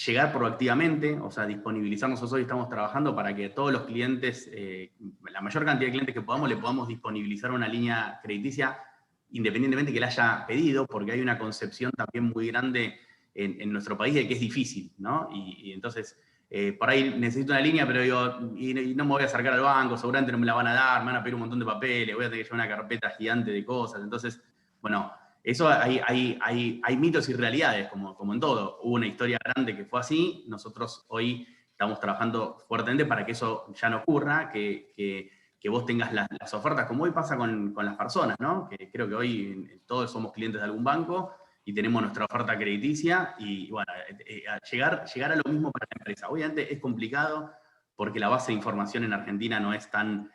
llegar proactivamente, o sea, disponibilizar. Nosotros hoy estamos trabajando para que todos los clientes, la mayor cantidad de clientes que podamos, le podamos disponibilizar una línea crediticia independientemente que la haya pedido, porque hay una concepción también muy grande en nuestro país de que es difícil, ¿no? Y entonces, por ahí necesito una línea, pero digo, y no me voy a acercar al banco, seguramente no me la van a dar, me van a pedir un montón de papeles, voy a tener que llevar una carpeta gigante de cosas. Entonces, bueno, eso hay mitos y realidades, como en todo. Hubo una historia grande que fue así, nosotros hoy estamos trabajando fuertemente para que eso ya no ocurra, que vos tengas las ofertas, como hoy pasa con las personas, ¿no? Que creo que hoy todos somos clientes de algún banco y tenemos nuestra oferta crediticia, y bueno, llegar a lo mismo para la empresa. Obviamente es complicado porque la base de información en Argentina no es tan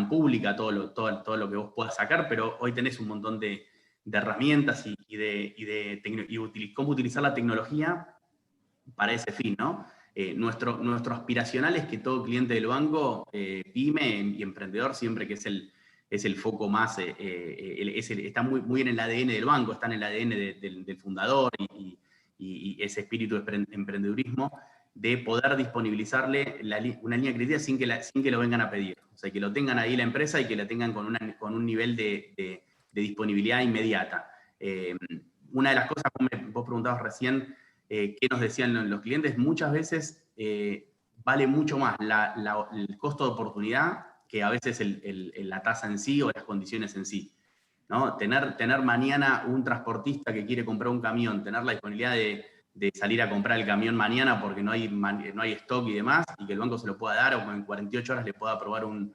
pública, todo lo que vos puedas sacar, pero hoy tenés un montón de herramientas y cómo utilizar la tecnología para ese fin, ¿no? Nuestro aspiracional es que todo cliente del banco, pyme y emprendedor, siempre que es el foco más, está muy en el ADN del banco, está en el ADN del fundador y ese espíritu de emprendedurismo, de poder disponibilizarle una línea crediticia sin que lo vengan a pedir. O sea, que lo tengan ahí la empresa y que la tengan con un nivel de disponibilidad inmediata. Una de las cosas, vos preguntabas recién, ¿qué nos decían los clientes? Muchas veces vale mucho más el costo de oportunidad que a veces la tasa en sí o las condiciones en sí, ¿no? Tener mañana un transportista que quiere comprar un camión, tener la disponibilidad de salir a comprar el camión mañana porque no hay stock y demás, y que el banco se lo pueda dar o en 48 horas le pueda aprobar un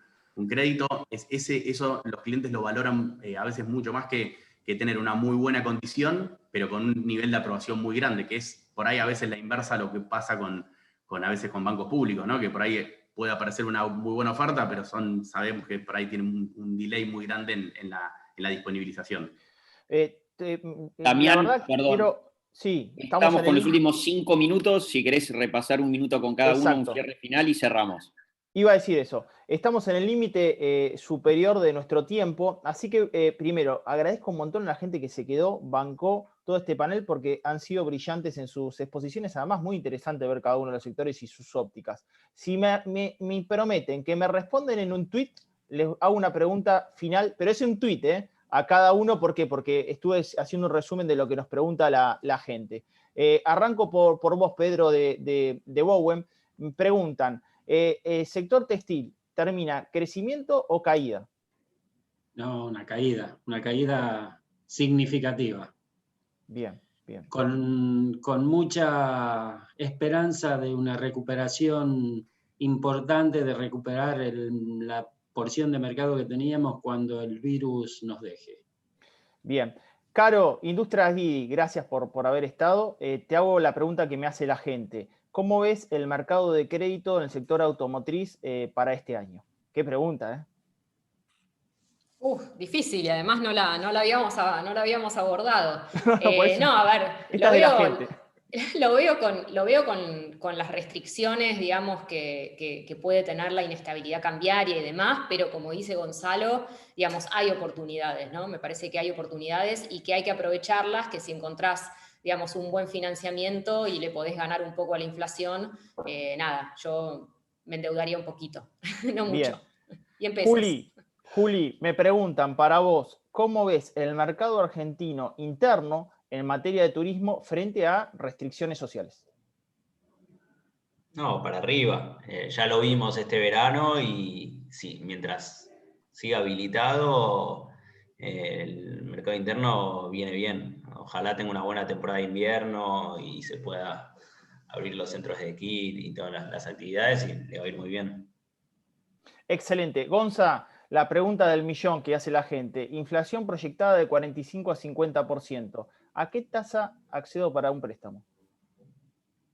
crédito, eso los clientes lo valoran a veces mucho más que tener una muy buena condición, pero con un nivel de aprobación muy grande, que es por ahí a veces la inversa a lo que pasa a veces con bancos públicos, ¿no? Que por ahí puede aparecer una muy buena oferta, pero sabemos que por ahí tienen un delay muy grande en la disponibilización. Damián, la verdad, perdón. Sí, estamos con los últimos 5 minutos. Si querés repasar un minuto con cada uno, un cierre final y cerramos. Iba a decir eso. Estamos en el límite superior de nuestro tiempo, así que primero, agradezco un montón a la gente que se quedó, bancó todo este panel, porque han sido brillantes en sus exposiciones, además muy interesante ver cada uno de los sectores y sus ópticas. Si me prometen que me responden en un tweet, les hago una pregunta final, pero es un tweet, a cada uno. ¿Por qué? Porque estuve haciendo un resumen de lo que nos pregunta la gente. Arranco por vos, Pedro, de Bowen. Preguntan, sector textil, ¿termina crecimiento o caída? No, una caída significativa. Bien. Con mucha esperanza de una recuperación importante, de recuperar la porción de mercado que teníamos cuando el virus nos deje. Bien. Caro, Industrias Guidi, gracias por haber estado. Te hago la pregunta que me hace la gente. ¿Cómo ves el mercado de crédito en el sector automotriz para este año? Qué pregunta, Difícil, y además no la habíamos abordado. No, a ver, lo veo con las restricciones, digamos, que puede tener la inestabilidad cambiaria y demás, pero como dice Gonzalo, digamos, hay oportunidades, ¿no? Me parece que hay oportunidades y que hay que aprovecharlas, que si encontrás, digamos, un buen financiamiento y le podés ganar un poco a la inflación, yo me endeudaría un poquito, no mucho. Y en pesos. Juli, me preguntan para vos, ¿cómo ves el mercado argentino interno en materia de turismo frente a restricciones sociales? No, para arriba. Ya lo vimos este verano y sí, mientras siga habilitado, el mercado interno viene bien. Ojalá tenga una buena temporada de invierno y se pueda abrir los centros de kit y todas las actividades, y le va a ir muy bien. Excelente. Gonza, la pregunta del millón que hace la gente. Inflación proyectada de 45 a 50%. ¿A qué tasa accedo para un préstamo?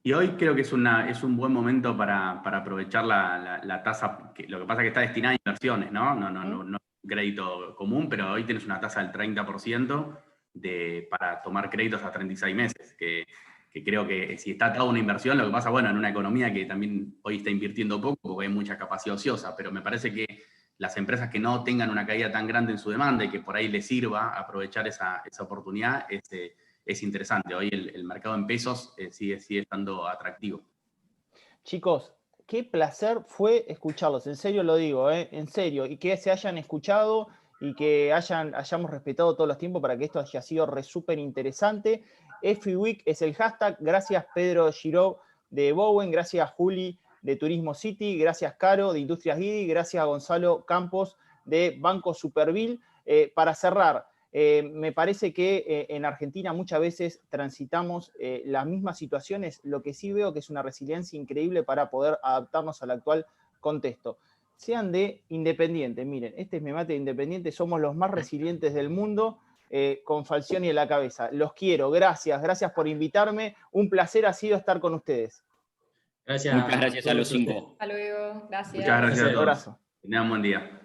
Y hoy creo que es un buen momento para aprovechar la tasa. Lo que pasa es que está destinada a inversiones, ¿no? No es un crédito común, pero hoy tienes una tasa del 30% para tomar créditos a 36 meses, que creo que si está atado a una inversión, lo que pasa, bueno, en una economía que también hoy está invirtiendo poco, porque hay mucha capacidad ociosa, pero me parece que las empresas que no tengan una caída tan grande en su demanda y que por ahí les sirva aprovechar esa oportunidad, es interesante. Hoy el mercado en pesos sigue estando atractivo. Chicos, qué placer fue escucharlos, en serio lo digo, en serio, y que se hayan escuchado y que hayamos respetado todos los tiempos para que esto haya sido súper interesante. FIWeek es el hashtag. Gracias Pedro Giró de Bowen, gracias Juli de Turismo City, gracias Caro de Industrias Guidi, gracias a Gonzalo Campos de Banco Superville. Para cerrar, me parece que en Argentina muchas veces transitamos las mismas situaciones. Lo que sí veo que es una resiliencia increíble para poder adaptarnos al actual contexto. Sean de Independiente, miren, este es mi mate de Independiente, somos los más resilientes del mundo, con Falcioni en la cabeza. Los quiero, gracias por invitarme. Un placer ha sido estar con ustedes. Gracias. Muchas gracias a los 5. Hasta luego, gracias. Muchas gracias a todos. Un abrazo. Tengan un buen día.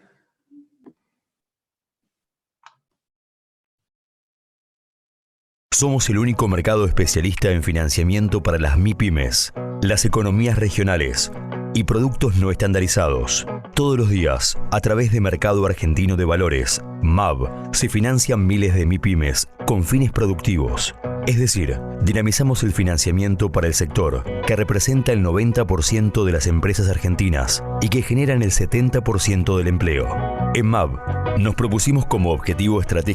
Somos el único mercado especialista en financiamiento para las MIPYMES, las economías regionales y productos no estandarizados. Todos los días, a través de Mercado Argentino de Valores, MAV, se financian miles de MIPYMES con fines productivos. Es decir, dinamizamos el financiamiento para el sector, que representa el 90% de las empresas argentinas y que generan el 70% del empleo. En MAV, nos propusimos como objetivo estratégico